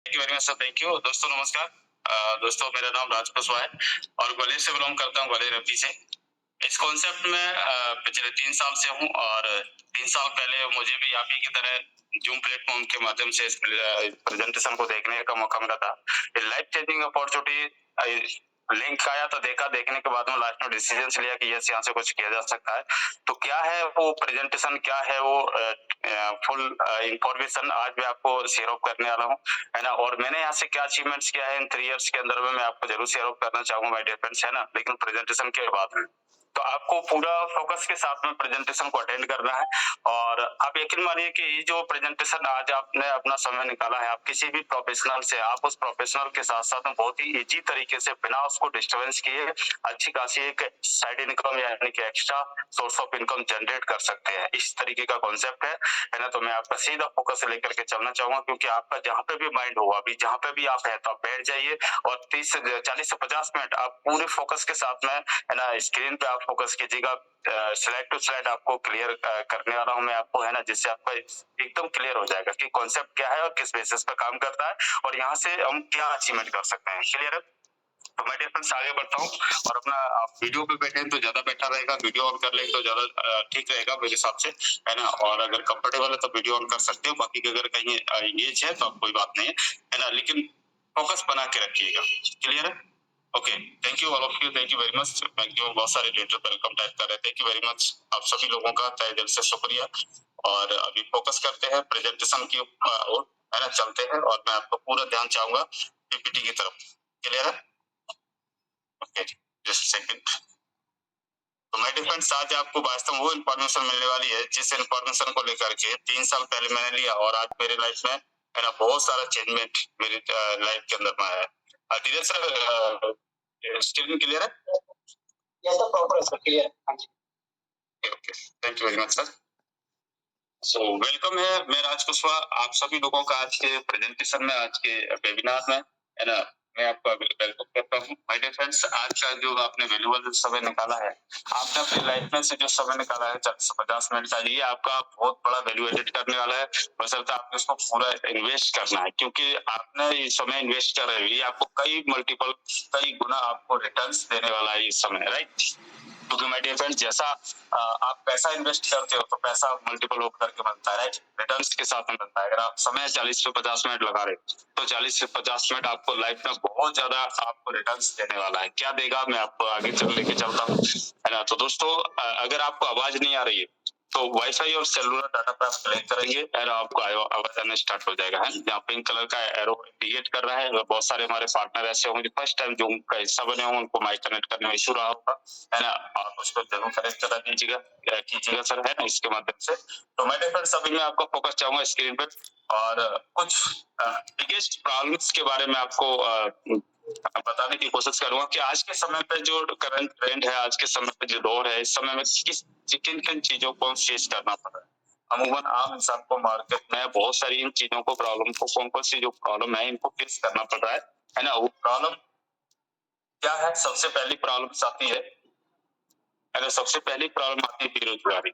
Thank you very much sir, thank you. दोस्तों नमस्कार। दोस्तों मेरा नाम राज कुशवाहा है और ग्वालियर से बिलोंग करता हूँ, ग्वालियर एमपी से। इस कॉन्सेप्ट में पिछले 3 साल से हूँ और 3 साल पहले मुझे भी आप ही की तरह ज़ूम प्लेटफ़ॉर्म के माध्यम से इस प्रेज़ेंटेशन को देखने का मौका मिला था। ये लाइफ़ चेंजिंग अपॉर्च्युनिटी लिंक आया तो देखा, देखने के बाद में लास्ट में डिसीजंस लिया कि यस, यहाँ से कुछ किया जा सकता है। तो क्या है वो प्रेज़ेंटेशन, क्या है वो फुल इन्फॉर्मेशन आज मैं आपको शेयर ऑफ करने वाला हूँ, है ना? और मैंने यहाँ से क्या अचीवमेंट्स किया है इन 3 इयर्स के अंदर में मैं आपको ज़रूर शेयर ऑफ करना चाहूँगा माय डियर फ्रेंड्स, है ना? लेकिन प्रेज़ेंटेशन के बाद में। तो आपको पूरा फोकस के साथ में प्रेजेंटेशन को अटेंड करना है और आप यकीन मानिए कि ये जो प्रेजेंटेशन आज आपने अपना समय निकाला है, आप किसी भी प्रोफेशनल से, आप उस प्रोफेशनल के साथ साथ में बहुत ही इजी तरीके से बिना उसको डिस्टर्बेंस किए अच्छी खासी एक साइड इनकम यानी कि extra source of income generate कर सकते हैं। इस तरीके का कॉन्सेप्ट है ना? तो मैं आपका सीधा फोकस लेकर के चलना चाहूंगा क्योंकि आपका जहां पे भी माइंड होगा, अभी जहां पे भी आप है तो आप बैठ जाइए और 40 से 50 मिनट आप पूरे फोकस के साथ में, है ना, स्क्रीन पे आप फोकस कीजिएगा। स्लाइड टू स्लाइड आपको क्लियर करने वाला हूं मैं आपको, है ना, जिससे आपका एकदम क्लियर हो जाएगा कि कॉन्सेप्ट क्या है और किस बेसिस पे काम करता है और यहाँ से हम क्या अचीवमेंट कर सकते हैं। क्लियर है? तो मैं डिफरेंस आगे बढ़ता हूँ और अपना आप वीडियो पे बैठे हैं तो ज्यादा बेटर रहेगा, वीडियो ऑन कर लें तो ज्यादा ठीक रहेगा मेरे हिसाब से, है ना? और अगर कंफर्टेबल है तो वीडियो ऑन कर सकते हो, बाकी अगर कहीं एज है तो कोई बात नहीं है ना? लेकिन फोकस बना के रखिएगा। क्लियर है? Okay, thank you all of you, thank you very much. Thank you, बहुत सारे लेटर वेलकम टाइप कर रहे हैं, थैंक यू वेरी मच। आप सभी लोगों का तहे दिल से शुक्रिया और अभी फोकस करते हैं प्रेजेंटेशन की ओर, है ना? चलते हैं और मैं आपको पूरा ध्यान चाहूंगा पीपीटी की तरफ। क्लियर है? Okay, just second. तो माय डियर फ्रेंड्स, आज आपको वास्तव में वो इन्फॉर्मेशन मिलने वाली है जिस इन्फॉर्मेशन को लेकर के 3 साल पहले मैंने लिया और आज मेरे लाइफ में, है ना, बहुत सारा चेंजमेंट मेरी लाइफ के अंदर में आया है। धीरज सर, स्क्रीन क्लियर है? यस सर, प्रॉपर है सर, क्लियर है। हाँ जी। Okay, thank you very much sir. So welcome है, मैं राज कुशवाहा आप सभी लोगों का आज के प्रेजेंटेशन में, आज के वेबिनार में, है ना, मैं आपका वेलकम करता हूँ। माय डियर फ्रेंड्स, आज का जो आपने वैल्यूएबल समय निकाला है, आपने अपनी लाइफ में से जो समय निकाला है 40 से 50 मिनट का, ये आपका बहुत बड़ा वैल्यू एडिट करने वाला है। बशर्ते आपको इसको पूरा इन्वेस्ट करना है क्योंकि आपने ये समय इन्वेस्ट कर रहे हो, ये आपको कई गुना आपको रिटर्न्स देने वाला है ये समय, राइट? क्योंकि माय डियर फ्रेंड्स, जैसा आप पैसा इन्वेस्ट करते हो तो पैसा मल्टीपल होकर के बनता है, राइट? रिटर्न्स के साथ में बनता है। अगर आप समय 40 से 50 मिनट लगा रहे हो तो 40 से 50 मिनट आपको लाइफ में बहुत ज्यादा आपको रिटर्न्स देने वाला है। क्या देगा मैं आपको आगे चल लेके चलता हूँ, है ना? तो दोस्तों, अगर आपको आवाज नहीं आ रही है तो वाईफाई और सेलुलर डाटा पे आप क्लिक करेंगे और आपको आवाज आना स्टार्ट हो जाएगा, है? यहाँ पिंक कलर का एरो इंडिकेट कर रहा है। बहुत सारे हमारे पार्टनर ऐसे होंगे फर्स्ट टाइम जूम का हिस्सा बने होंगे, उनको माइक कनेक्ट करने में इशू रहा होगा, है ना? आप उसको जरूर कनेक्ट करा कीजिएगा सर, है ना, इसके माध्यम से। तो मैं फ्रेंड्स, अभी मैं आपका फोकस चाहूंगा स्क्रीन पर और कुछ बिगेस्ट प्रॉब्लम्स के बारे में आपको बताने की कोशिश करूंगा कि आज के समय पे जो करंट ट्रेंड है, आज के समय पे जो दौर है, इस समय में किन किन चीजों को फेस करना पड़ रहा है। अमूमन आम इंसान को मार्केट में बहुत सारी इन चीजों को, प्रॉब्लम को, कौन कौन सी जो प्रॉब्लम है इनको फेस करना पड़ रहा है ना? वो प्रॉब्लम क्या है? सबसे पहली प्रॉब्लम आती है, अगर सबसे पहली प्रॉब्लम आती है बेरोजगारी।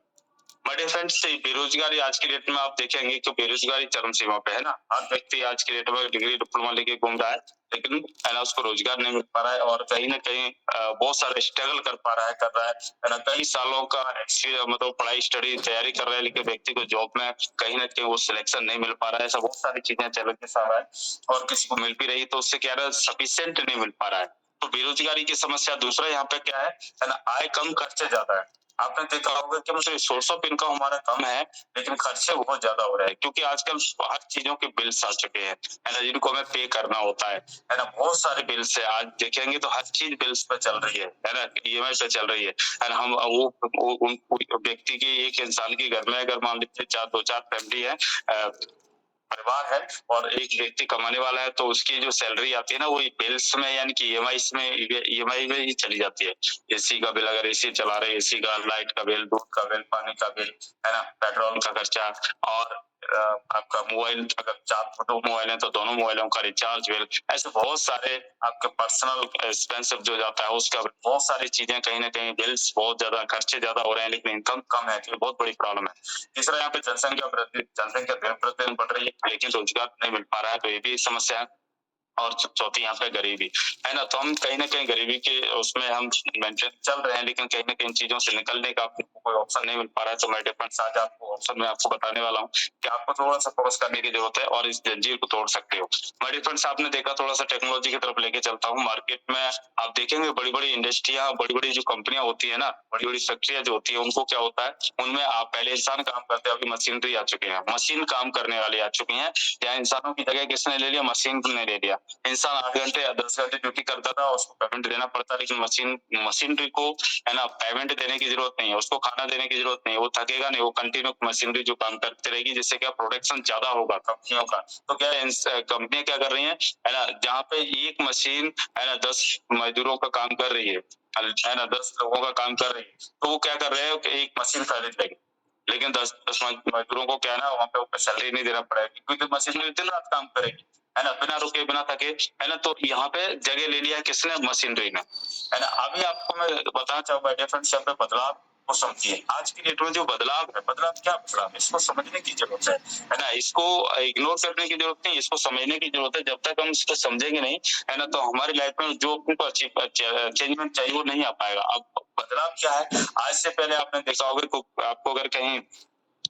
बड़े फ्रेंड्स, बेरोजगारी आज की डेट में आप देखेंगे कि बेरोजगारी चरम सीमा पे है ना। हर व्यक्ति आज की डेट में डिग्री डिप्लोमा लेके घूम रहा है, लेकिन है ना, उसको रोजगार नहीं मिल पा रहा है और कहीं ना कहीं बहुत सारे स्ट्रगल कर रहा है ना, कई सालों का मतलब पढ़ाई स्टडी तैयारी कर रहा है, लेकिन व्यक्ति को जॉब में कहीं ना कहीं वो सिलेक्शन नहीं मिल पा रहा है। ऐसा बहुत सारी चीजें चैलेंजेस आ रहा है और किसी को मिल भी रही तो उससे क्या रहा है, सफिशियंट नहीं मिल पा रहा है। तो बेरोजगारी की समस्या। दूसरा यहाँ पे क्या है ना, आय कम खर्चे ज्यादा है। आपने देखा होगा कि मतलब सोर्स ऑफ इनकम हमारा कम है लेकिन खर्चे बहुत ज्यादा हो रहे हैं क्योंकि आजकल हर चीजों के बिल्स आ चुके हैं, है ना, जिनको हमें पे करना होता है ना। बहुत सारे बिल्स है, आज देखेंगे तो हर चीज बिल्स पे चल रही है ना, ईएमआई पे चल रही है ना। हम वो व्यक्ति की, एक इंसान के घर में अगर मान लीजिए दो चार फैमिली है, परिवार है और एक व्यक्ति कमाने वाला है, तो उसकी जो सैलरी आती है ना वो बिल्स में यानी कि ईएमआई में ही चली जाती है। एसी का बिल, अगर एसी चला रहे, एसी का, लाइट का बिल, दूध का बिल, पानी का बिल, है ना, पेट्रोल का खर्चा और आपका मोबाइल अगर 4 दो मोबाइल है तो दोनों मोबाइलों का रिचार्ज बिल, ऐसे बहुत सारे आपके पर्सनल एक्सपेंसिव जो जाता है उसका बहुत सारी चीजें, कहीं ना कहीं बिल्स बहुत ज्यादा, खर्चे ज्यादा हो रहे हैं लेकिन इनकम कम है, तो बहुत बड़ी प्रॉब्लम है। तीसरा यहाँ पे जनसंख्या दिन प्रतिदिन बढ़ रही है लेकिन रोजगार नहीं मिल पा रहा है, तो ये भी एक समस्या है। और चौथी यहाँ पे गरीबी है ना, तो हम कहीं ना कहीं गरीबी के उसमें हम मेंटेन चल रहे हैं, लेकिन कहीं ना कहीं चीजों से निकलने का आपको कोई ऑप्शन नहीं मिल पा रहा है। तो मैं डिफरेंट आज आपको ऑप्शन में आपको बताने वाला हूँ कि आपको थोड़ा सा फोकस करने की जरूरत है और इस जंजीर को तोड़ सकते हो। मैं डिफरेंट आपने देखा, थोड़ा सा टेक्नोलॉजी की तरफ लेके चलता हूँ। मार्केट में आप देखेंगे बड़ी बड़ी इंडस्ट्रियां, बड़ी बड़ी जो कंपनियां होती है ना, बड़ी बड़ी फैक्ट्रियां जो होती है, उनको क्या होता है, उनमें आप पहले इंसान काम करते हैं, अभी मशीनरी आ चुके हैं, मशीन काम करने वाली आ चुकी है। या इंसानों की जगह किसने ले लिया, मशीन ने ले लिया। इंसान 8 घंटे या 10 घंटे ड्यूटी करता था, उसको पेमेंट देना पड़ता, लेकिन मशीनरी को है ना पेमेंट देने की जरूरत नहीं है, उसको खाना देने की जरूरत नहीं है, वो थकेगा नहीं, वो कंटिन्यू मशीनरी जो काम करती रहेगी, जिससे क्या प्रोडक्शन ज्यादा होगा कंपनियों का। तो क्या कंपनियां क्या कर रही है ना, जहाँ पे एक मशीन है ना 10 मजदूरों का काम कर रही है ना, 10 लोगों का काम कर रही है, तो वो क्या कर रहे हैं कि एक मशीन खरीद लेंगे, लेकिन 10 मजदूरों को क्या है ना, वहाँ पे सैलरी नहीं देना पड़ेगा, क्योंकि मशीन दिन रात काम करेगी, है ना, बिना रुके बिना थके, है ना। तो यहाँ पे जगह ले लिया किसने, मशीनरी ने, है ना। अभी आपको मैं बताना चाहूंगा डिफरेंट यहाँ पे बदलाव को समझिए। आज की डेट में जो बदलाव है, बदलाव क्या बदलाव है, इसको समझने की जरूरत है ना, इसको इग्नोर करने की जरूरत नहीं, इसको समझने की जरूरत है। जब तक हम इसको समझेंगे नहीं, है ना, तो हमारी लाइफ में जो चेंजमेंट चाहिए वो नहीं आ पाएगा। अब बदलाव क्या है, आज से पहले आपने देखा होगा, आपको अगर कहीं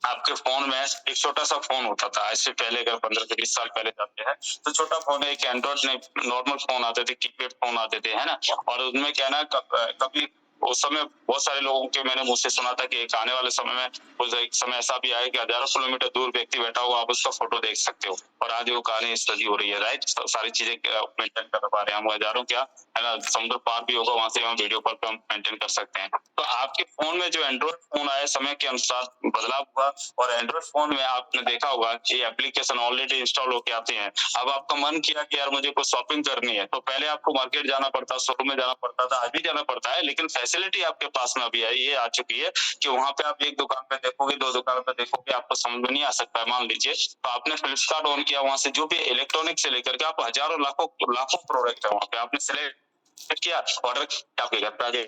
आपके फोन में एक छोटा सा फोन होता था, आज से पहले अगर 15 से 20 साल पहले जाते हैं, तो छोटा फोन है, एक एंड्रॉइड नहीं, नॉर्मल फोन आते थे, कीपैड फोन आते थे, है ना। और उनमें क्या ना, कभी उस समय बहुत सारे लोगों के मैंने मुझसे सुना था कि एक आने वाले समय में उस एक समय ऐसा भी आया कि हजारों किलोमीटर दूर व्यक्ति बैठा हुआ, आप उसका फोटो देख सकते हो। और आज वो कहानी स्टडी हो रही है, राइट। सारी चीजें मेंटेन कर पा रहे हैं हम, हजारों क्या है ना, समुद्र पार भी होगा, वहां से हम वीडियो कॉल पे हम मेंटेन कर सकते हैं। तो आपके फोन में जो एंड्रॉइड फोन आया, समय के अनुसार बदलाव हुआ, और एंड्रॉइड फोन में आपने देखा होगा कि एप्लीकेशन ऑलरेडी इंस्टॉल होके आते हैं। अब आपका मन किया कि यार मुझे कुछ शॉपिंग करनी है, तो पहले आपको मार्केट जाना पड़ता, शोरूम में जाना पड़ता था, अभी जाना पड़ता है, लेकिन फैसिलिटी आपके पास में अभी है, ये आ चुकी है कि वहां पे आप एक दुकान पे देखोगे, 2 दुकान पे देखोगे, आपको समझ में नहीं आ सकता है। मान लीजिए तो आपने फ्लिपकार्ट ऑन किया, वहां से जो भी इलेक्ट्रॉनिक से लेकर के आप हजारों लाखों लाखों प्रोडक्ट है वहां पे, आपने सिलेक्ट किया, ऑर्डर किया, आपके घर पे आ गए।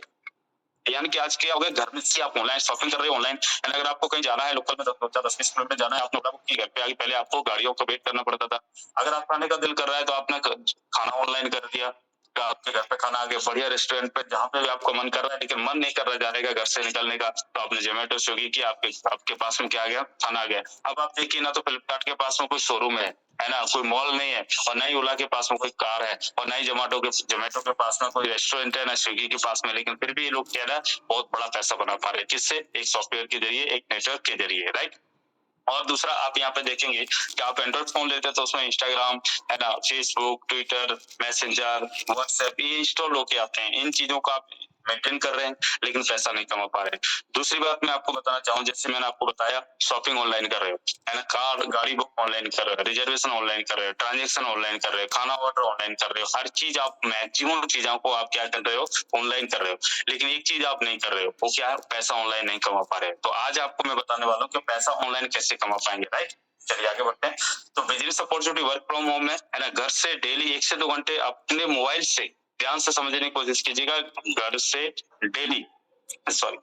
यानी कि आज क्या हो गया, घर में से आप ऑनलाइन शॉपिंग कर रहे हो, ऑनलाइन। अगर आपको कहीं जाना है लोकल में, 10 20 किलोमीटर जाना है, आपने बुक की, घर पे आगे, पहले आपको गाड़ियों का वेट करना पड़ता था। अगर आप खाने का दिल कर रहा है तो आपने खाना ऑनलाइन कर दिया, तो आपके घर पे खाना आ गया, बढ़िया रेस्टोरेंट पे, जहाँ पे भी आपको मन कर रहा है, लेकिन मन नहीं कर रहा है जाने का, घर से निकलने का, तो आपने जोमेटो स्विगी किया, आपके पास में क्या आ गया, खाना आ गया। अब आप देखिए ना, तो फ्लिपकार्ट के पास में कोई शोरूम है ना, कोई मॉल नहीं है, और ना ही ओला के पास में कोई कार है, और ना ही जोमेटो के पास में कोई रेस्टोरेंट है, ना स्विगी के पास में, लेकिन फिर भी ये लोग क्या है, बहुत बड़ा पैसा बना पा रहे हैं, किससे, एक सॉफ्टवेयर के जरिए, एक नेटवर्क के जरिए, राइट। और दूसरा आप यहाँ पे देखेंगे कि आप एंड्रॉइड फोन लेते हैं तो उसमें इंस्टाग्राम है ना, फेसबुक, ट्विटर, मैसेंजर, व्हाट्सएप, ये इंस्टॉल होके आते हैं। इन चीजों का आप मेंटेन कर रहे हैं, लेकिन पैसा नहीं कमा पा रहे हैं। दूसरी बात मैं आपको बताना चाहूँ, जैसे मैंने आपको बताया, शॉपिंग ऑनलाइन कर रहे हो, है ना, कार गाड़ी बुक ऑनलाइन कर रहे हो, रिजर्वेशन ऑनलाइन कर रहे हो, ट्रांजेक्शन ऑनलाइन कर रहे हो, खाना ऑर्डर ऑनलाइन कर रहे हो, हर चीज आप, मैक्सिमम चीजों को आप क्या कर रहे हो, ऑनलाइन कर रहे हो। लेकिन एक चीज आप नहीं कर रहे हो, वो क्या है, पैसा ऑनलाइन नहीं कमा पा रहे। तो आज आपको मैं बताने वाला हूँ कि पैसा ऑनलाइन कैसे कमा पाएंगे, राइट। चलिए आगे बढ़ते हैं। तो business opportunity work from home में, है ना, घर से डेली 1 से 2 घंटे अपने मोबाइल से, ध्यान से समझने की कोशिश कीजिएगा, घर से डेली, सॉरी,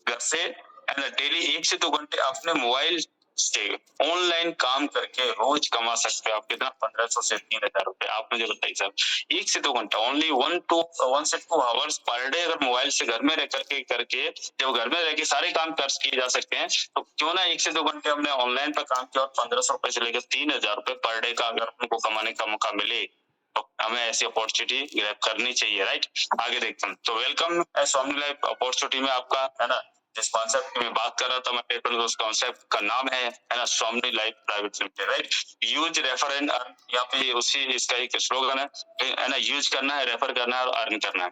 घर से है ना, डेली 1 से 2 घंटे अपने मोबाइल से ऑनलाइन काम करके रोज कमा सकते हो आप कितना, 1500 से 3000 रुपए। आप मुझे बताइए सर, 1 से 2 घंटा, ओनली 1 से 2 आवर्स पर डे, अगर मोबाइल से घर में रह करके करके, जब घर में रह के सारे काम कर किए जा सकते हैं, तो क्यों ना 1 से 2 घंटे हमने ऑनलाइन पर काम किया, और 1500 रुपए से लेकर 3000 रुपए पर डे का अगर हमको कमाने का मौका मिले, तो हमें ऐसी अपॉर्चुनिटी ग्रैब करनी चाहिए, राइट। आगे देखते हैं। तो वेलकम स्वामी लाइफ अपॉर्चुनिटी में आपका, है ना, जिस कॉन्सेप्ट की मैं बात कर रहा था मैं, उस कॉन्सेप्ट का नाम है ना, Swami life private limited, right. Use, refer and earn, यहाँ पे उसी इसका एक स्लोगन है ना, यूज करना है, रेफर करना है और अर्न करना है।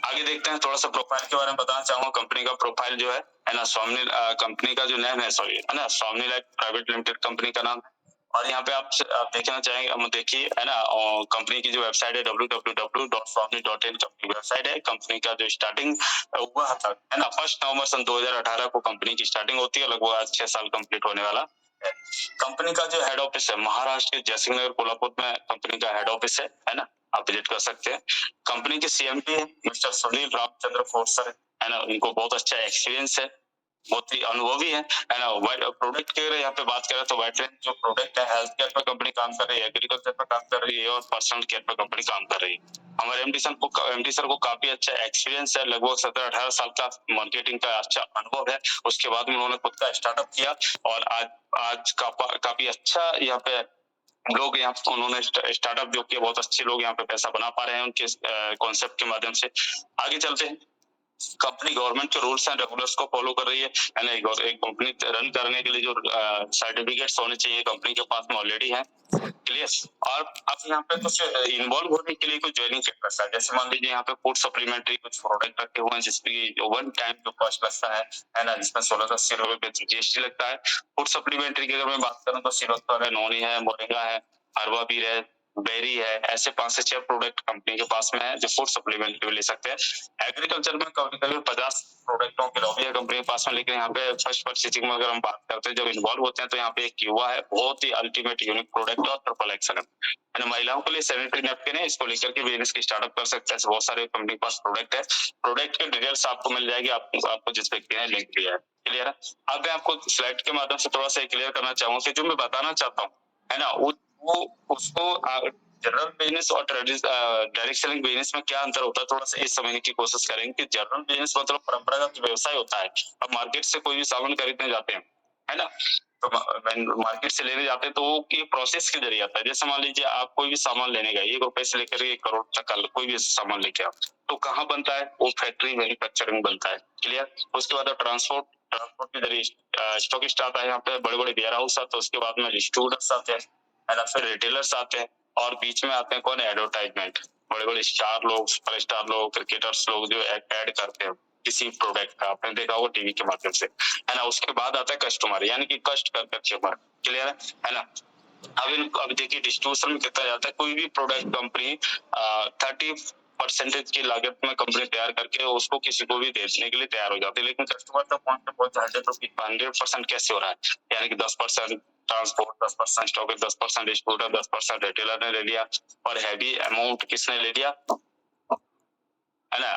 आगे देखते हैं, थोड़ा सा प्रोफाइल के बारे में बताना चाहूंगा। कंपनी का प्रोफाइल जो है ना, स्वामी कंपनी का जो नेम है, सॉरी, है ना, Swami life private limited company का नाम है। और यहाँ पे आप देखना चाहेंगे, हम देखिए है ना, कंपनी की जो वेबसाइट है www.swapni.in कंपनी वेबसाइट है। कंपनी का जो स्टार्टिंग हुआ था है ना 1 नवंबर सन 2018 को कंपनी की स्टार्टिंग होती है, लगभग आज 6 साल कंप्लीट होने वाला है। कंपनी का जो हेड ऑफिस है महाराष्ट्र के जयसिंहनगर कोल्हापुर में कंपनी का हेड ऑफिस है ना, आप विजिट कर सकते हैं। कंपनी के सीएमडी है mister Sunil Ramchandra force sir, है ना, उनको बहुत अच्छा एक्सपीरियंस है, बहुत ही अनुभवी है ना। प्रोडक्ट की अगर यहाँ पे बात करें तो वाइटरेन जो प्रोडक्ट है हेल्थ केयर पर कंपनी काम कर रही है, एग्रीकल्चर पर काम कर रही है और पर्सनल केयर पर कंपनी काम कर रही है। हमारे एमडी सर को काफी अच्छा एक्सपीरियंस है, लगभग 17-18 साल का मार्केटिंग का अच्छा अनुभव है। उसके बाद में उन्होंने खुद का स्टार्टअप किया और आज काफी अच्छा यहाँ पे लोग यहाँ उन्होंने स्टार्टअप जो किया, बहुत अच्छे लोग यहाँ पे पैसा बना पा रहे हैं उनके कॉन्सेप्ट के माध्यम से। आगे चलते हैं। कंपनी गवर्नमेंट के रूल्स एंड रेगुलेशंस को फॉलो कर रही है ना। एक कंपनी रन करने के लिए जो सर्टिफिकेट्स होने चाहिए कंपनी के पास में ऑलरेडी है, क्लियर। और अब यहाँ पे कुछ इन्वॉल्व होने के लिए कुछ ज्वाइनिंग पेपर्स है, जैसे मान लीजिए यहाँ पे फूड सप्लीमेंट्री कुछ प्रोडक्ट रखे हुए हैं जिसकी जो वन टाइम जो कॉस्ट लगता है ना, जिसमें 1680 रुपए पे जीएसटी लगता है। फूड सप्लीमेंट्री की अगर मैं बात करूँ तो सिरोक्टर है, नोनी है, मोरिंगा है, हर्बावीर है, बेरी है, ऐसे 5 से 6 प्रोडक्ट कंपनी के पास में है जो फूड सप्लीमेंट ले सकते हैं। एग्रीकल्चर में कभी-कभी 50 प्रोडक्टों के लॉबी है कंपनी के पास में, लेकिन यहाँ पे फर्स्ट परचेजिंग में अगर हम बात करते हैं, जब इन्वॉल्व होते हैं तो यहाँ पे एक युवा है, बहुत ही अल्टीमेट यूनिक प्रोडक्ट और ट्रिपल एक्सल है। महिलाओं के लिए सैनिटरी नैपकिन है, इसको लेकर के बिजनेस की स्टार्टअप कर सकते हैं। बहुत सारे कंपनी के पास प्रोडक्ट है, प्रोडक्ट की डिटेल्स आपको मिल जाएगी, आपको जिस व्यक्ति ने लिंक दिया है, क्लियर है। अब मैं आपको स्लाइड के माध्यम से थोड़ा सा क्लियर करना चाहूंगा कि जो मैं बताना चाहता हूँ है ना, वो उसको जनरल बिजनेस और डायरेक्ट सेलिंग बिजनेस में क्या अंतर होता है, थोड़ा सा ये समझने की कोशिश करेंगे कि जनरल बिजनेस मतलब परंपरागत व्यवसाय होता है। अब मार्केट से कोई भी सामान खरीदने जाते हैं है ना, तो मार्केट से लेने जाते हैं तो वो की प्रोसेस के जरिए आता है। जैसे मान लीजिए आप कोई भी सामान लेने गए, 1 रुपए से लेकर 1 करोड़ तक का कोई भी सामान लेके आओ, तो कहाँ बनता है, वो फैक्ट्री मैन्युफैक्चरिंग बनता है, क्लियर। उसके बाद ट्रांसपोर्ट के जरिए स्टॉकिस्ट आता है, यहाँ पे बड़े बड़े वेयर हाउस आते हैं, उसके बाद में डिस्ट्रीब्यूटर्स आते हैं है ना, फिर रिटेलर्स आते हैं और बीच में आते हैं कौन, एडवर्टाइजमेंट। बड़े बड़े स्टार लोग, सुपरस्टार लोग, क्रिकेटर्स लोग जो ऐड करते हैं किसी प्रोडक्ट का, आपने देखा होगा टीवी के माध्यम से, है ना। उसके बाद आता है कस्टमर, यानी कि कस्ट कर कंज्यूमर, क्लियर है ना। अब देखिए डिस्ट्रीब्यूशन में कितना जाता है, कोई भी प्रोडक्ट कंपनी 30% की लागत में कंपनी तैयार करके उसको किसी को भी बेचने के लिए तैयार हो जाती है, लेकिन कस्टमर तक पहुंचते 100% कैसे हो रहा है, यानी कि 10% ट्रांसपोर्ट, 10% स्टॉक, 10% डिस्ट्रीब्यूटर, 10% रिटेलर ने ले लिया और हैवी अमाउंट किसने ले लिया है ना,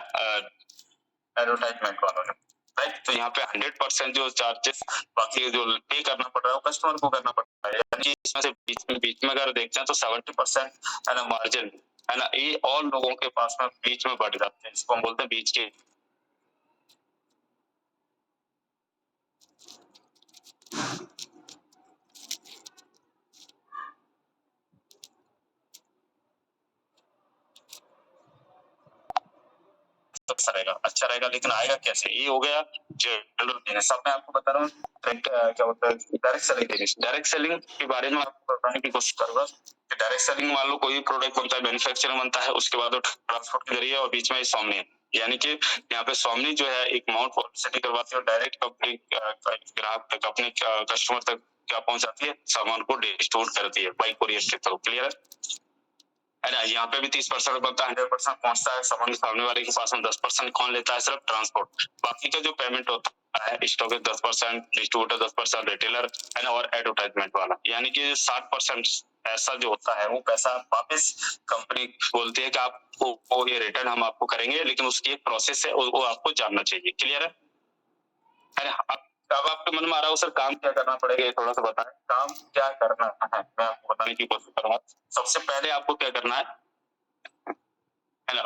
एडवर्टाइजमेंट वालों ने, राइट। तो यहाँ पे 100% जो चार्जेस बाकी जो पे करना पड़ रहा है वो कस्टमर को करना पड़ रहा है, यानी इसमें से बीच में अगर देखते हैं तो 70% है ना मार्जिन है ना, ये और लोगों के पास में बीच में बढ़ जाते हैं, इसको हम बोलते हैं बीच के। अच्छा रहेगा, लेकिन आएगा कैसे, ये हो गया जनरल बिजनेस। अब मैं आपको बता रहा हूँ क्या होता है direct selling business. Direct selling के बारे में आपको बताने की कोशिश करूंगा कि डायरेक्ट सेलिंग मान लो कोई प्रोडक्ट बनता है, मैन्युफैक्चरिंग बनता है, उसके बाद ट्रांसपोर्ट के जरिए और बीच में स्वामी है, यानी कि यहाँ पे स्वामी जो है एक अमाउंट पब्लिसिटी करवाती है और डायरेक्ट कंपनी ग्राहक तक, अपने कस्टमर तक क्या पहुंचाती है, सामान को डिस्ट्रीब्यूट करती है बाई कोरियर के थ्रू, क्लियर है ना। यहाँ पे भी 30% बनता है, 100% पहुंचता है सामान सामने वाले के पास में, 10% कौन लेता है, सिर्फ ट्रांसपोर्ट। बाकी का जो पेमेंट होता है स्टॉक 10%, डिस्ट्रीब्यूटर 10%, रिटेलर है ना, और एडवर्टाइजमेंट वाला, यानी कि 60% पैसा जो होता है वो पैसा वापस कंपनी बोलती है कि आपको ये रिटर्न हम आपको करेंगे, लेकिन उसकी एक प्रोसेस है, वो आपको जानना चाहिए, क्लियर है ना। अब आपके मन में आ रहा हो सर काम क्या करना पड़ेगा, ये थोड़ा सा बताएं, काम क्या करना है, मैं आपको बताने की कोशिश करूंगा। सबसे पहले आपको क्या करना है ना,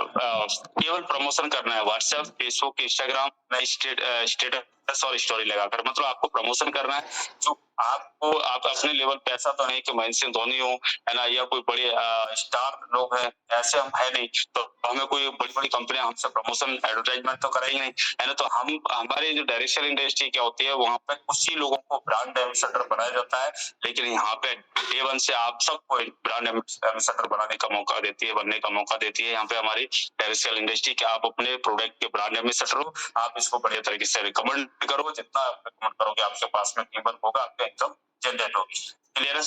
केवल प्रमोशन करना है, व्हाट्सएप, फेसबुक, इंस्टाग्राम में स्टेटस और स्टोरी लगाकर, मतलब आपको प्रमोशन करना है। जो आपको आप अपने लेवल पे, ऐसा तो नहीं कि महेंद्र सिंह धोनी हो है ना, या कोई बड़े स्टार लोग हैं, ऐसे हम है नहीं, तो हमें कोई बड़ी बड़ी कंपनियां हमसे प्रमोशन एडवर्टाइजमेंट तो करेंगे नहीं है ना। तो हम हमारे जो डायरेक्शन इंडस्ट्री क्या होती है, वहां पे कुछ ही लोगों को ब्रांड एम्बेसडर बनाया जाता है, लेकिन यहाँ पे डे वन से आप सबको ब्रांड एम्बेसडर बनाने का मौका देती है, बनने का मौका देती है यहाँ पे हमारी डायरेक्शन इंडस्ट्री, कि आप अपने प्रोडक्ट के ब्रांड एम्बेसडर हो, आप इसको बढ़िया तरीके से रिकमेंड करो, जितना आप रिकमेंड करोगे आपके पास में कीमत होगा, आपका इनकम जनरेट होगी, क्लियर है।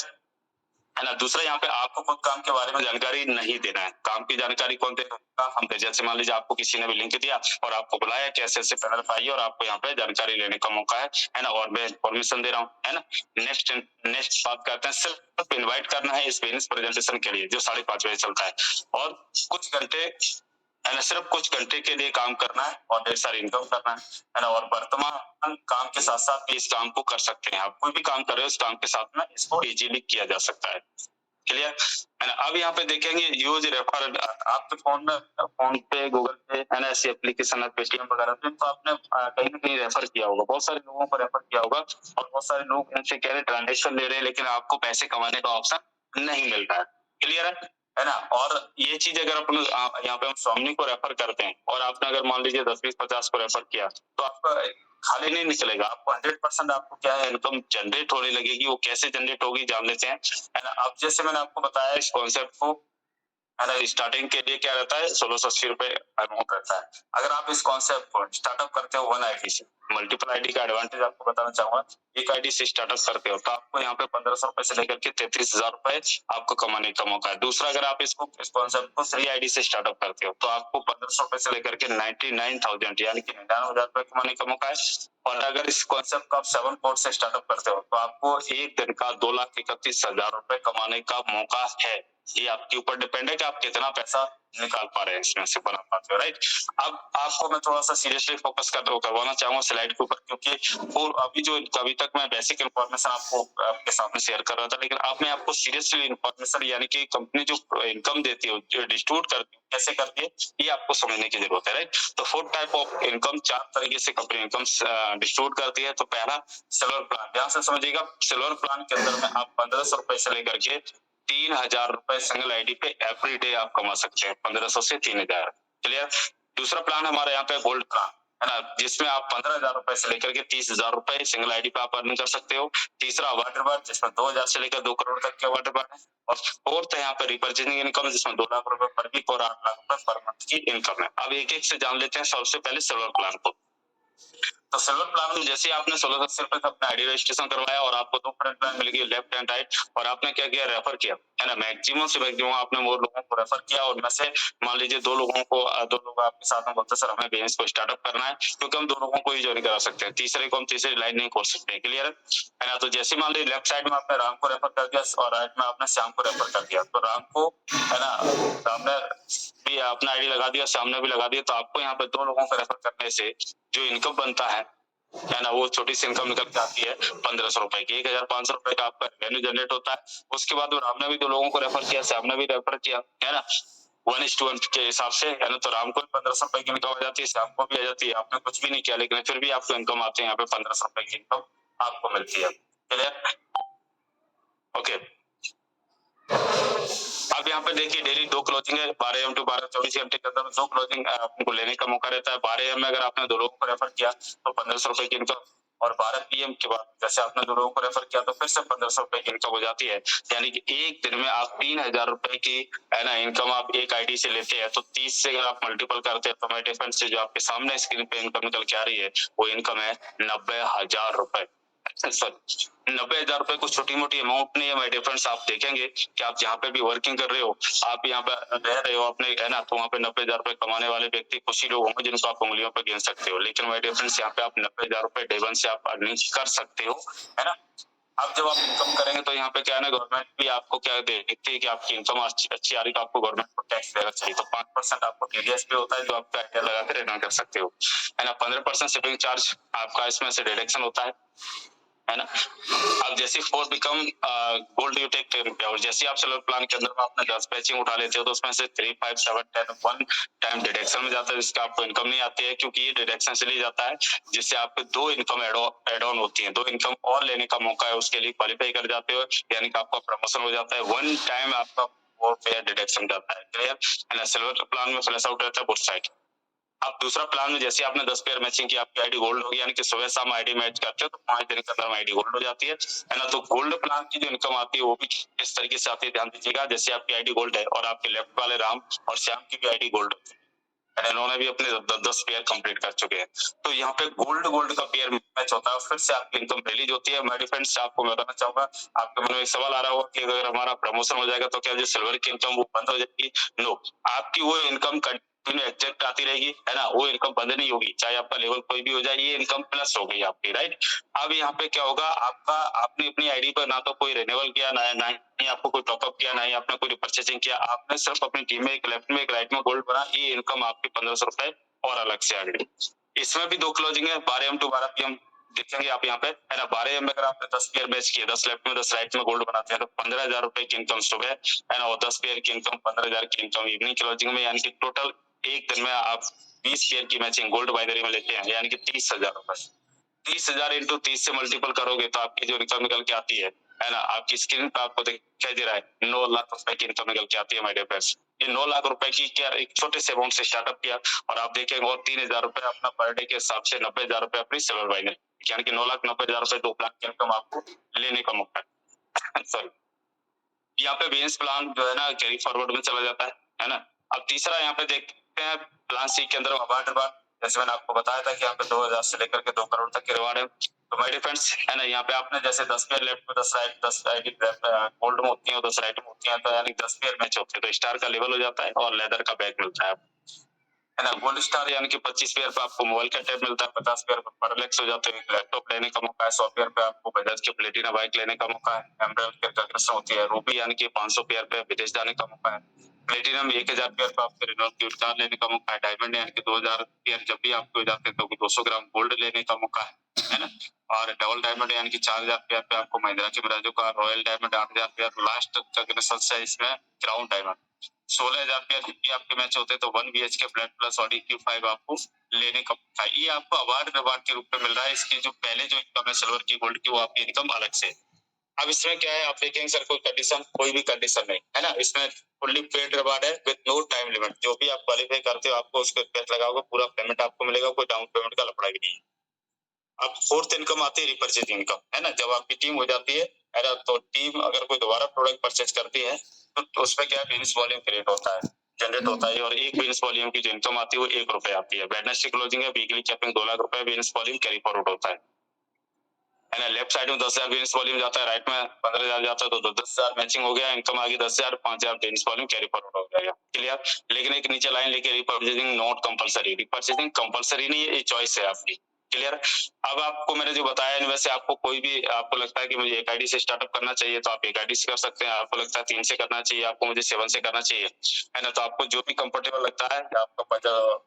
है ना। दूसरा यहाँ पे आपको खुद काम के बारे में जानकारी नहीं देना है। काम की जानकारी कौन देगा? हम दे। जैसे मान लीजिए आपको किसी ने भी लिंक दिया और आपको बुलाया कि ऐसे-ऐसे पैनल पे आइए और आपको यहाँ पे जानकारी लेने का मौका है ना, और मैं इन्फॉर्मेशन दे रहा हूँ, है ना। नेक्स्ट बात करते हैं, सिर्फ इनवाइट करना है इस बिजनेस प्रेजेंटेशन के लिए जो 5:30 बजे चलता है, और कुछ घंटे, है ना, सिर्फ कुछ घंटे के लिए काम करना है और ढेर सारी इनकम करना है ना। और वर्तमान काम के साथ-साथ इस काम को कर सकते हैं आप। कोई भी काम कर रहे हो, इस काम के साथ में इसको इजीली किया जा सकता है। क्लियर है ना। अब यहाँ पे देखेंगे यूज रेफर। आपके फोन पे, गूगल पे, है ना, ऐसी एप्लीकेशन है, पेटीएम वगैरह पे, तो आपने कहीं ना कहीं रेफर किया होगा, बहुत सारे लोगों को रेफर किया होगा, और बहुत सारे लोग उनसे कह रहे ट्रांजेक्शन ले रहे हैं, लेकिन आपको पैसे कमाने का ऑप्शन नहीं मिल रहा है। क्लियर है ना। और ये चीज अगर अपन यहाँ पे हम स्वामी को रेफर करते हैं, और आपने अगर मान लीजिए 10, 20, 50 को रेफर किया, तो आपका खाली नहीं निकलेगा। आपको 100% आपको क्या है, इनकम जनरेट होने लगेगी। वो कैसे जनरेट होगी जान लेते हैं, है ना। अब जैसे मैंने आपको बताया इस कॉन्सेप्ट को, है ना, स्टार्टिंग के लिए क्या रहता है, 1680 रुपए अमाउंट रहता है। अगर आप इस कॉन्सेप्ट को स्टार्टअप करते हो 1 आईडी से, मल्टीपल आईडी का एडवांटेज आपको बताना चाहूंगा। एक आईडी से स्टार्टअप करते हो तो आपको यहाँ पे 1500 रुपए से लेकर के 33,000 रुपए आपको कमाने का मौका है। दूसरा, अगर आप इस कॉन्सेप्ट को 3 आईडी से स्टार्टअप करते हो तो आपको 1500 रुपए से लेकर के 99,000 यानी कि 99,000 रुपए कमाने का मौका है। और अगर इस कॉन्सेप्ट को आप 7 कोड से स्टार्टअप करते हो तो आपको एक दिन का 2,31,000 रुपए कमाने का मौका है। ये आपके ऊपर डिपेंड है कि आप कितना पैसा निकाल पा रहे हैं, इसमें से बना पाते हो, राइट। अब आपको मैं थोड़ा सा सीरियसली फोकस करवाना चाहूंगा स्लाइड के ऊपर, क्योंकि वो अभी तक मैं बेसिक इन्फॉर्मेशन आपके सामने शेयर कर रहा था, लेकिन अब मैं आपको सीरियसली इन्फॉर्मेशन, यानी कि कंपनी जो इनकम देती है, जो डिस्ट्रीब्यूट करती है, कैसे करती है, ये आपको समझने की जरूरत है, राइट। तो 4 टाइप ऑफ इनकम, 4 तरीके से कंपनी इनकम डिस्ट्रीब्यूट करती है। तो पहला सिल्वर प्लान, ध्यान से समझिएगा। सिल्वर प्लान के अंदर में आप 1500 रुपए से लेकर के 3,000 रुपए सिंगल आईडी पे एवरी डे आप कमा सकते हैं, 1500 से 3,000। क्लियर। दूसरा प्लान हमारे यहाँ पे गोल्ड प्लान, है ना, जिसमें आप 15,000 रुपए से लेकर के 30,000 रुपए सिंगल आईडी पे आप अर्निंग कर सकते हो। तीसरा वाटर बार, जिसमें 2,000 से लेकर 2 करोड़ तक के वाटर बार है। और फोर्थ है यहाँ पे रिपर्चेसिंग इनकम, जिसमें 2 लाख रुपए पर वीक और 8 लाख रुपए पर मंथ की इनकम है। अब एक एक से जान लेते हैं। सबसे पहले सिल्वर प्लान को। तो सिल्वर प्लान में जैसे आपने 1680 रुपए का अपना आईडी रजिस्ट्रेशन करवाया और आपको 2 फ्रेंड प्लान मिल गई, लेफ्ट एंड राइट, और आपने क्या किया, रेफर किया, है ना। मैक्सिमम से मैक्सिमम आपने वो लोगों को रेफर किया, और में से मान लीजिए 2 लोग आपके साथ में बोलते सर हमें बिजनेस को स्टार्टअप करना है, क्योंकि हम 2 लोगों को ही ज्वाइन करा सकते हैं, तीसरे को हम तीसरी लाइन नहीं खोल सकते। क्लियर है ना। तो जैसे मान लीजिए लेफ्ट साइड में आपने राम को रेफर कर दिया और राइट में आपने श्याम को रेफर कर दिया, तो राम को, है ना, राम ने भी अपना आईडी लगा दिया, श्याम ने भी लगा दिया, तो आपको यहाँ पे 2 लोगों को रेफर करने से जो इनकम बनता है ना, वो छोटी सी इनकम निकल के आती है 1500 रुपए की। 1,500 रुपए का आपका रेवेन्यू जनरेट होता है। उसके बाद राम ने भी 2 लोगों को रेफर किया, श्याम ने भी रेफर किया, है ना, 1:1 के हिसाब से, है ना। तो राम को 1500 रुपए की इनकम आ जाती है, श्याम को भी आ जाती है। आपने कुछ भी नहीं किया, लेकिन फिर भी आपको इनकम आती है, यहाँ पे 1500 रुपए की इनकम आपको मिलती है। क्लियर। ओके। अब यहाँ पे देखिए डेली 2 क्लोजिंग है, 12 AM to 12, 24 घंटे के अंदर 2 क्लोजिंग आपको लेने का मौका रहता है। 12 AM में अगर आपने 2 लोगों को रेफर किया तो 1500 रुपए की इनकम, और 12 PM के बाद जैसे आपने 2 लोगों को रेफर किया तो फिर से 1500 रुपए की इनकम हो जाती है। यानी कि एक दिन में आप 3,000 रुपए की, है ना, इनकम आप एक आईडी से लेते हैं। तो 30 से अगर आप मल्टीपल करते हैं तो माय डिफरेंस से जो आपके सामने स्क्रीन पे इनकम निकल के आ रही है, वो इनकम है 90,000 रुपए। सर 90,000 रुपए कुछ छोटी मोटी अमाउंट नहीं है माय डिफरेंस। आप देखेंगे कि आप जहाँ पे भी वर्किंग कर रहे हो, आप यहाँ पे रह रहे हो अपने, है ना, तो वहाँ पे 90,000 रुपए कमाने वाले व्यक्ति कुछ ही लोग होंगे जिनको आप उंगलियों पर गिन सकते हो। लेकिन माय डिफरेंस यहाँ पे आप 90,000 रुपए डे वन से आप अर्निंग कर सकते हो, है ना। अब जब आप इनकम करेंगे तो यहाँ पे क्या है ना, गवर्नमेंट भी आपको क्या देखती है कि आपकी इनकम अच्छी आ रही, तो आपको गवर्नमेंट को टैक्स देना चाहिए। तो 5% आपको टीडीएस भी होता है, जो आपका आइडिया लगा कर रिटर्न कर सकते हो, है ना। 15% शिपिंग चार्ज आपका इसमें से डिडक्शन होता है ना। अब जैसे 4 बिकम गोल्ड यू टेक 10 रुपया, और जैसे आप सिल्वर प्लान के अंदर में आपने 10 पैचिंग उठा लेते हो तो उसमें से 3, 5, 7, 10 1 टाइम डिडक्शन में जाता है, जिसका आपको इनकम नहीं आती है, क्योंकि ये डिडक्शन से ले जाता है, जिससे आपको 2 इनकम एड ऑन होती है, 2 इनकम और लेने का मौका है, उसके लिए क्वालिफाई कर जाते हो, यानी कि आपका प्रमोशन हो जाता है। 1 टाइम आपका और पे डिडक्शन जाता है। क्लियर है ना। सिल्वर प्लान में फ्लैश आउट रहता है बोथ साइड। अब दूसरा प्लान में जैसे आपने 10 पेयर मैचिंग की, आपकी आईडी गोल्ड होगी, यानी कि सुबह शाम आईडी मैच करते हो तो 5 दिन के अंदर आईडी गोल्ड हो जाती है ना। तो गोल्ड प्लान की जो इनकम आती है वो भी इस तरीके से आती है, ध्यान दीजिएगा। जैसे आपकी आईडी गोल्ड है और आपके लेफ्ट वाले राम और श्याम की भी आईडी गोल्ड, इन्होंने भी अपने 10 पेयर कंप्लीट कर चुके हैं। तो यहाँ पे गोल्ड का पेयर मैच होता है, फिर से आपकी इनकम रिलीज होती है। मेरे फ्रेंड्स, आपको मैं बताना चाहूंगा, आपके मन में एक सवाल आ रहा होगा कि अगर हमारा प्रमोशन हो जाएगा तो क्या जो सिल्वर की इनकम वो बंद हो जाएगी? नो, आपकी वो इनकम कंटिन्यू एग्जैक्ट आती रहेगी, है ना, वो इनकम बंद नहीं होगी, चाहे आपका लेवल कोई भी हो जाए, ये इनकम प्लस हो गई आपकी, राइट। अब यहाँ पे क्या होगा, आपका आपने अपनी आईडी पर ना तो कोई रिन्यूअल किया, ना ही आपको कोई टॉपअप किया, ना ही आपने कोई परचेसिंग किया, आपने सिर्फ अपनी टीम में एक लेफ्ट में एक राइट में गोल्ड बना, ये इनकम आपकी 1500 रुपए और अलग से आ गई। इसमें भी 2 क्लोजिंग है, 12 AM to 12 PM देखेंगे आप यहाँ पे, है ना। 12 AM में अगर आपने 10 पेयर बेच किए, 10 लेफ्ट में 10 राइट में गोल्ड बनाते हैं तो 15,000 रुपए की इनकम सुबह, है ना, और 10 पेयर की इनकम 15,000 की इनकम इवनिंग क्लोजिंग में, यानी कि टोटल एक दिन में आप 20 पेयर की मैचिंग गोल्ड बाइनरी में लेते हैं, यानी कि 30,000 रुपए। 30,000 इंटू 30 से मल्टीपल करोगे तो आपकी जो इनकम निकल के आती है ना, आपकी स्क्रीन पे आपको दिखाई दे रहा है 9 लाख रुपए की इनकम निकल के आती है माय डियर फ्रेंड्स। ये 9 लाख रुपए की क्या एक छोटे से अमाउंट से स्टार्टअप किया और आप देखेंगे और 3,000 रुपए अपना पर डे के हिसाब से 90,000 रुपए अपनी सिल्वर बाइनरी, यानी कि 9,90,000 रुपए 2 लाख की इनकम आपको लेने का मौका है। सॉरी, यहाँ पे बिजनेस प्लान जो है ना कैरी फॉरवर्ड में चला जाता है ना। अब तीसरा यहाँ पे देखते हैं प्लान सी के अंदर अवार्ड रिवार्ड, जैसे मैंने आपको बताया था कि यहाँ पे 2,000 से लेकर के 2 करोड़ तक के रिवार्ड है। तो माय डियर फ्रेंड्स, है ना, यहाँ पे आपने जैसे 10 पेयर लेफ्ट में 10 राइट 10 आईडी गोल्ड में होती है, 10 राइट में होती है, तो यानी 10 पेयर मैच होते हैं तो स्टार का लेवल हो जाता है और लेदर का बैग मिलता है ना। गोल्ड स्टार यानी कि 25 पेयर पे आपको मोबाइल का टैब मिलता है, 50 पेयर पे पैरालेक्स हो जाते हैं, लैपटॉप लेने का मौका है, 100 पेयर पे आपको बजाज के प्लेटिना बाइक लेने का मौका है, एमराल्ड के कंग्रेस होती है, रूबी यानी कि 500 पेयर पे विदेश जाने का मौका है, प्लेटिनम 1000 पेयर पे आपको रिनोल्ट की कार लेने का मौका है, डायमंड यानी कि 2000 पेयर जब भी आपको हो जाते हैं तो 200 ग्राम गोल्ड लेने का मौका है ना। और डबल डायमंड यानी कि 4000 पेयर पे आपको महिंद्रा की बजाजो car, royal diamond 8000 pair, last कंग्रेस है इसमें क्राउन डायमंड 16,000 पेयर भी आपके मैच होते हैं तो 1 BHK flat plus Audi Q5 आपको लेने का मौका है। ये आपको अवार्ड रिवार्ड के रूप में मिल रहा है। इसकी जो पहले जो इनकम है सिल्वर की गोल्ड की वो आपकी इनकम अलग से। अब इसमें क्या है, आप देखेंगे सर कोई कंडीशन, कोई भी कंडीशन नहीं है ना, इसमें फुल्ली पेड रिवार्ड है विद नो टाइम लिमिट। जो भी आप क्वालिफाई करते हो आपको उसके पैसे लगाओगे, पूरा पेमेंट आपको मिलेगा, कोई डाउन पेमेंट का लफड़ा भी नहीं है। अब फोर्थ इनकम आती है रिपर्चेज इनकम, है ना। जब आपकी टीम हो जाती है ना, तो टीम अगर कोई दोबारा प्रोडक्ट परचेज करती है तो उसमें क्या बिजनेस वॉल्यूम क्रिएट होता है, जनरेट होता है, और एक बिजनेस वॉल्यूम की जो इनकम आती है वो 1 रुपए आती है। वेडनेसडे क्लोजिंग है, वीकली कैपिंग 2 लाख रुपए बिजनेस वॉल्यूम कैरी फॉरवर्ड होता है ना। लेफ्ट साइड में 10,000 बिजनेस वॉल्यूम जाता है, राइट में 15,000 जाता है, तो 10,000 मैचिंग हो गया, इनकम आ गई 10,000, 5,000 बिजनेस वॉल्यूम कैरी फॉरवर्ड हो जाएगा, क्लियर। लेकिन एक नीचे लाइन लेके repurchasing not compulsory, repurchasing compulsory नहीं है, ये चॉइस है आपकी, क्लियर। अब आपको मैंने जो बताया इनमें से आपको कोई भी आपको लगता है कि मुझे एक आईडी से स्टार्टअप करना चाहिए तो आप एक आईडी से कर सकते हैं, आपको लगता है 3 से करना चाहिए, आपको मुझे 7 से करना चाहिए, है ना, तो आपको जो भी कंफर्टेबल लगता है, आपका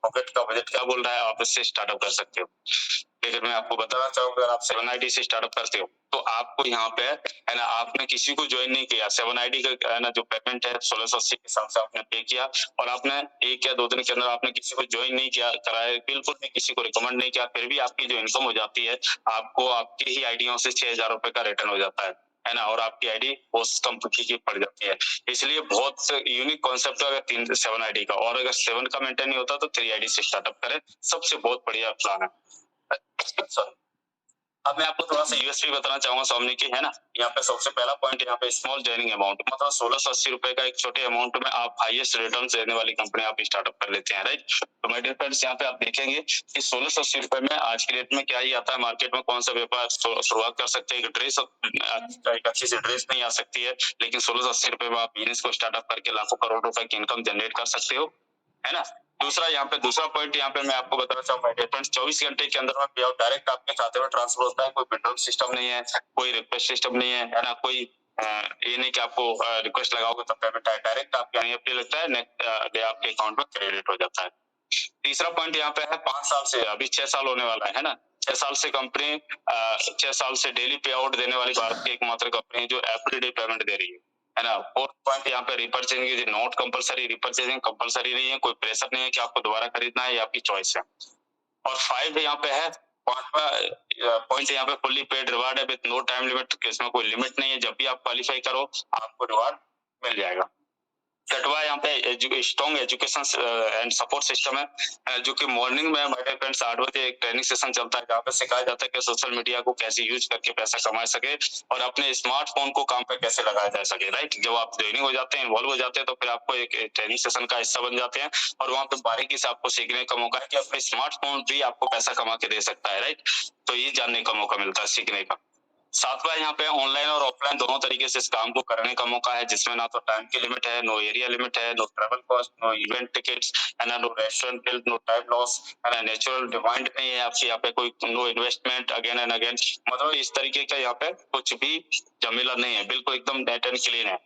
पॉकेट का बजट क्या बोल रहा है, आप उससे स्टार्टअप कर सकते हो। लेकिन मैं आपको बताना चाहूंगा अगर आप 7 आईडी से स्टार्टअप करते हो तो आपको यहाँ पे, है ना, आपने किसी को ज्वाइन नहीं किया, 7 आईडी का, है ना, जो पेमेंट है 1680 के हिसाब से आपने पे किया और आपने 1 या 2 दिन के अंदर आपने किसी को ज्वाइन नहीं किया, कराया, बिल्कुल भी किसी को रिकमेंड नहीं किया, फिर भी आपकी जो इनकम हो जाती है आपको आपकी ही आईडियों से 6,000 रुपए का रिटर्न हो जाता है ना, और आपकी आईडी उस कंपनी की पड़ जाती है। इसलिए बहुत यूनिक कॉन्सेप्ट है 7 आईडी का, और अगर 7 का मेंटेन नहीं होता तो 3 आईडी से स्टार्टअप करें, सबसे बहुत बढ़िया प्लान है। अब मैं आपको थोड़ा सा यूएसपी बताना चाहूंगा स्वामी की, है ना। यहाँ पे सबसे पहला पॉइंट, यहाँ पे स्मॉल जॉइनिंग अमाउंट, मतलब 1680 रुपए का एक छोटे अमाउंट में आप हाईएस्ट रिटर्न देने वाली कंपनी आप स्टार्टअप कर लेते हैं, राइट। तो माय डियर फ्रेंड्स, यहाँ पे आप देखेंगे कि 1680 रुपए में आज के डेट में क्या ही आता है मार्केट में, कौन सा व्यापार शुरुआत कर सकते हैं। एक ड्रेस, एक अच्छी सी ड्रेस नहीं आ सकती है, लेकिन 1680 रुपए में आप बिजनेस को स्टार्टअप करके लाखों करोड़ रुपए की इनकम जनरेट कर सकते हो, है ना। दूसरा यहाँ पे दूसरा पॉइंट यहाँ पे मैं आपको बताना चाहूंगा, 24 घंटे के अंदर में पे आउट डायरेक्ट आपके खाते में ट्रांसफर होता है, कोई विड्रॉल सिस्टम नहीं है, कोई रिक्वेस्ट सिस्टम नहीं है ना, कोई ये नहीं कि आपको रिक्वेस्ट लगाओगे तो पेमेंट आए, डायरेक्ट आपके एनईएफटी लगता है, नेक्स्ट डे आपके अकाउंट में क्रेडिट हो जाता है। तीसरा पॉइंट यहाँ पे है 5 साल से, अभी 6 साल होने वाला है ना, 6 साल से कंपनी 6 साल से डेली पे आउट देने वाली भारत की एकमात्र कंपनी जो एवरीडे पेमेंट दे रही है ना। फोर्थ पॉइंट यहाँ पे repurchasing not compulsory, repurchasing compulsory नहीं है, कोई प्रेशर नहीं है कि आपको दोबारा खरीदना है, ये आपकी चॉइस है। और 5 यहाँ पे है, पांचवा पॉइंट यहाँ पे फुल्ली पेड रिवार्ड है विद नो टाइम लिमिट, इसमें कोई लिमिट नहीं है, जब भी आप क्वालिफाई करो आपको रिवार्ड मिल जाएगा। छठवा यहाँ पे strong education and support system है, जो कि मॉर्निंग में हमारे फ्रेंड्स 8 बजे एक ट्रेनिंग सेशन चलता है जहाँ पे सिखाया जाता है कि सोशल मीडिया को कैसे यूज करके पैसा कमा सके और अपने स्मार्टफोन को काम पे कैसे लगाया जा सके, राइट। जब आप ज्वाइनिंग हो जाते हैं, इन्वॉल्व हो जाते हैं, तो फिर आपको एक ट्रेनिंग सेशन का हिस्सा बन जाते हैं और वहाँ पे बारीकी से आपको सीखने का मौका है कि अपने स्मार्टफोन भी आपको पैसा कमा के दे सकता है, राइट। तो ये जानने का मौका मिलता है, सीखने का। सातवां यहाँ पे ऑनलाइन और ऑफलाइन दोनों तरीके से इस काम को करने का मौका है, जिसमें ना तो टाइम की लिमिट है, नो एरिया लिमिट है, no travel cost, no event tickets, है ना, no restaurant bill, no time loss, है ना, नेचुरल डिमांड नहीं है आपकी, यहाँ पे कोई no investment again and again, मतलब इस तरीके का यहाँ पे कुछ भी झमेला नहीं है, बिल्कुल एकदम नेट एंड क्लीन है।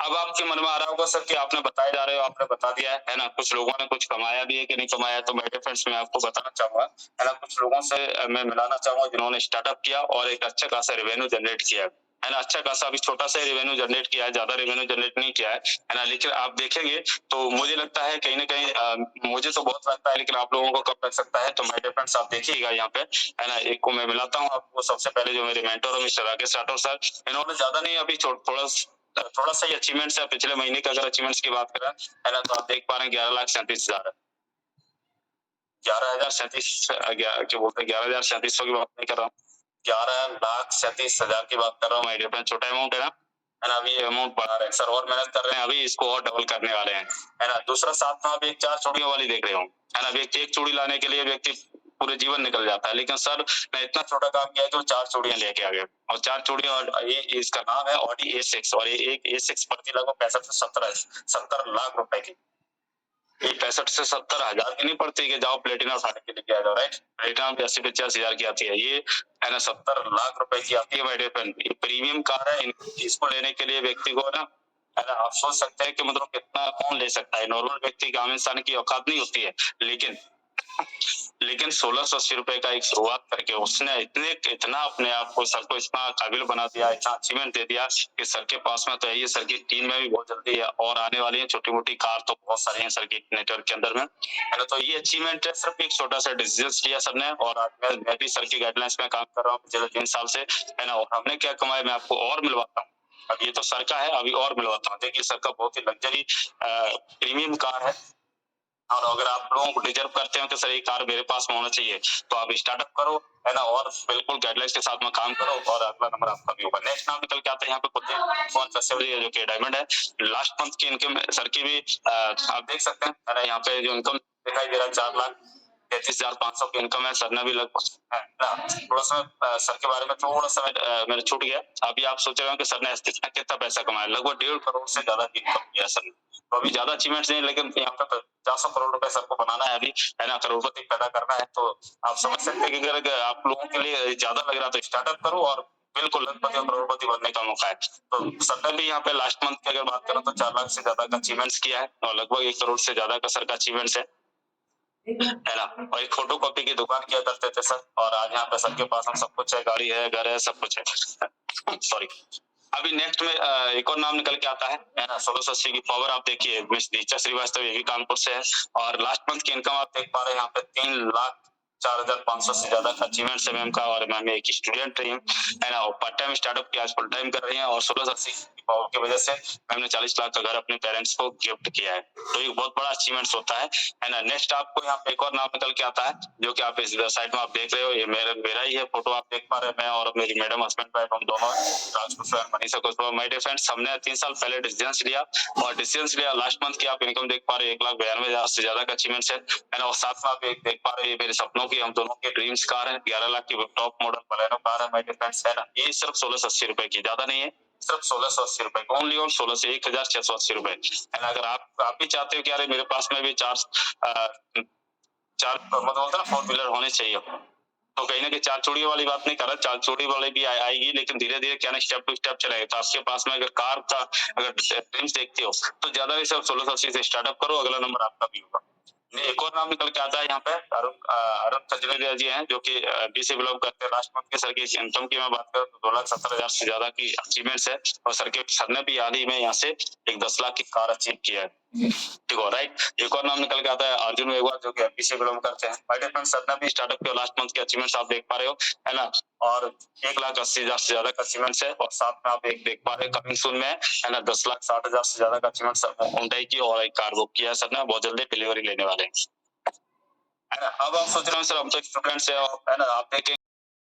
अब आपके मन में आ रहा होगा सर कि आपने बताए जा रहे हो, आपने बता दिया है ना, कुछ लोगों ने कुछ कमाया भी है कि नहीं कमाया, तो मेरे फ्रेंड्स मैं आपको बताना चाहूंगा, है ना, कुछ लोगों से मैं मिलाना चाहूंगा जिन्होंने स्टार्टअप किया और एक अच्छा खासा रेवेन्यू जनरेट किया है ना, अच्छा खासा अभी छोटा सा रेवेन्यू जनरेट किया है, ज्यादा रेवेन्यू जनरेट नहीं किया है ना, लेकिन आप देखेंगे तो मुझे लगता है कहीं ना कहीं मुझे तो बहुत लगता है, लेकिन आप लोगों को कब लग सकता है, तो मेरे फ्रेंड्स आप देखिएगा यहाँ पे, है ना, एक को मैं मिलाता हूँ आपको, सबसे पहले जो मेरे मेंटर है मिस्टर राकेश राठौर सर, इन्होंने ज्यादा नहीं अभी थोड़ा सा ही अचीवमेंट्स है, पिछले महीने का अगर अचीवमेंट्स की बात करें, है ना, तो आप देख पा रहे हैं 11,37,000, 11,37 क्या बोलते हैं, 11,3700 की बात नहीं कर रहा हूँ, 11,37,000 की बात कर रहा हूँ। मेरे फ्रेंड छोटा अमाउंट है ना, अभी ये अमाउंट बढ़ा रहे हैं सर, और मेहनत कर रहे हैं, अभी इसको और डबल करने वाले हैं, है ना। दूसरा साथ में अभी एक 4 चूड़ियों वाली देख रहे हो, है ना, अभी एक चूड़ी लाने के लिए व्यक्ति पूरे जीवन निकल जाता है, लेकिन सर ने इतना छोटा काम किया कि वो 4 चूड़ियां लेके आ गए, और 4 चूड़ियां, और ये इसका नाम है ऑडी A6, और ये एक A6 पड़ती लगभग 65 से 70 लाख रुपए की, ये 65 से 70 हजार की नहीं पड़ती कि जाओ प्लेटिना उठाने के लिए आ जाओ, राइट। प्लेटिना 80-85 हजार की आती है, ये है ना 70 लाख रुपए की आती है मेरे फ्रेंड, ये प्रीमियम कार है, इसको लेने के लिए व्यक्ति को ना, है ना, आप सोच सकते हैं कि मतलब कितना कौन ले सकता है, नॉर्मल व्यक्ति का, आम इंसान की औकात नहीं होती है, लेकिन 1680 रुपए का एक शुरुआत करके उसने इतना अपने आप को, सर को इतना काबिल बना दिया, इतना अचीवमेंट दे दिया कि सर के पास में तो है, ये सर की टीम में भी बहुत जल्दी है और आने वाली है, छोटी मोटी कार तो बहुत सारी है सर की नेटवर्क के अंदर में, है ना। तो ये अचीवमेंट है, सिर्फ एक छोटा सा डिसीजन लिया सर ने, और आज मैं भी सर की गाइडलाइंस में काम कर रहा हूँ पिछले 3 साल से, है ना, और हमने क्या कमाया मैं आपको और मिलवाता हूँ। अब ये तो सर का है, अभी और मिलवाता हूँ। देखिए सर का बहुत ही लग्जरी प्रीमियम कार है, और अगर आप लोगों को डिजर्व करते हो कि सर ये कार मेरे पास में होना चाहिए, तो आप स्टार्टअप करो, है ना, और बिल्कुल गाइडलाइंस के साथ में काम करो, और अगला नंबर आपका भी होगा। नेक्स्ट नाम निकल के आता है यहाँ पे फोन फेस्टिवल, जो कि डायमंड है, लास्ट मंथ की इनकम सर की भी आप देख सकते हैं, है ना, यहाँ पे जो इनकम दिखाई दे रहा है 4,33,500 की इनकम है, सर ने भी लगभग, है ना। थोड़ा सा सर के बारे में थोड़ा सा मेरे छूट गया, अभी आप सोच रहे हो कि सर ने कितना पैसा कमाया, लगभग 1.5 करोड़ से ज्यादा की इनकम किया सर ने, तो अभी ज्यादा अचीवमेंट्स नहीं, लेकिन यहाँ पे 400 करोड़ रुपए सबको बनाना है अभी, है ना, करोड़पति पैदा करना है, तो आप समझ सकते हैं कि अगर आप लोगों के लिए ज्यादा लग रहा है तो स्टार्टअप करो, और बिल्कुल लखपति और करोड़पति बनने का मौका है। तो सर ने भी यहाँ पे लास्ट मंथ की अगर बात करें तो 4 लाख से ज्यादा का अचीवमेंट्स किया है, और लगभग 1 करोड़ से ज्यादा का सर का अचीवमेंट्स है ना, और एक फोटो कॉपी की दुकान किया करते थे सर, और आज यहाँ पे सबके पास हम सब कुछ है, गाड़ी है, घर है, सब कुछ है। सॉरी। अभी नेक्स्ट में एक और नाम निकल के आता है ना, 1680 की पावर आप देखिए, मिस दीक्षा श्रीवास्तव, ये भी कानपुर से है, और लास्ट मंथ की इनकम आप देख पा रहे हैं यहाँ पे 3,04,500 से ज्यादा का अचीवमेंट है मैम का, और मैम एक स्टूडेंट रही है ना, पार्ट टाइम स्टार्टअप की आज फुल टाइम कर रही है, और 1680 की पावर की वजह से मैम ने 40 लाख का घर अपने पेरेंट्स को गिफ्ट किया है, तो एक बहुत बड़ा अचीवमेंट होता है ना। नेक्स्ट आपको यहाँ पे एक और नाम निकल के आता है, जो कि आप इस साइड में आप देख रहे हो, ये मेरा ही है, फोटो आप देख पा रहे हैं, मैं और मेरी मैडम हस्बैंड वाइफ हम दोनों माय फ्रेंड्स, हमने 3 साल पहले डिसीजन लिया, लास्ट मंथ की आप इनकम देख पा रहे हैं 1,92,000 से ज्यादा का अचीवमेंट है ना, और साथ में आप एक देख पा रहे हैं मेरे सपनों की, हम दोनों की ड्रीम्स कार है, 11 लाख की टॉप मॉडल बलेनो कार है माय फ्रेंड्स, है ना, ये सिर्फ 1680 रुपए की, ज्यादा नहीं है, सिर्फ 1680 रुपए, ओनली और 1,680 रुपए, है ना। अगर आप भी चाहते हो कि यार मेरे पास में भी चार मतलब होता है ना 4 व्हीलर होने चाहिए, तो कहीं ना कहीं 4 चूड़ियों वाली बात नहीं कर रहा, 4 चूड़ी वाली भी आएगी, लेकिन धीरे धीरे क्या ना स्टेप टू स्टेप चलेगा, तो आपके पास में अगर कार का अगर ड्रीम्स देखते हो तो ज्यादा नहीं, सिर्फ 1680 से स्टार्टअप करो, अगला नंबर आपका भी होगा। एक और नाम निकल के आता है यहाँ पे, अरुण सजरेजा जी हैं, जो कि बी से बिलोंग करते हैं। लास्ट मंथ के सर की इनकम की मैं बात करूं तो 2,70,000 से ज्यादा की अचीवमेंट्स है, और सर ने भी हाल ही में यहाँ से एक 10 लाख की कार अचीव किया है, ठीक हो राइट। एक और नाम निकल के आता है अर्जुन मेघवाल, जो कि एमपी से बिलोंग करते हैं। माय डियर फ्रेंड्स, सदना भी स्टार्टअप के लास्ट मंथ के अचीवमेंट्स आप देख पा रहे हो, है ना। और 1,80,000 से ज्यादा का अचीवमेंट्स है, और साथ में आप एक देख पा रहे हो कमिंग सून में, है ना, 10,60,000 से ज्यादा का अचीवमेंट्स हुंडई की, और एक कार बुक किया है सदना, बहुत जल्दी डिलीवरी लेने वाले हैं, है ना। अब आप सोच रहे हो सर हम तो स्टूडेंट्स है ना, आप देखें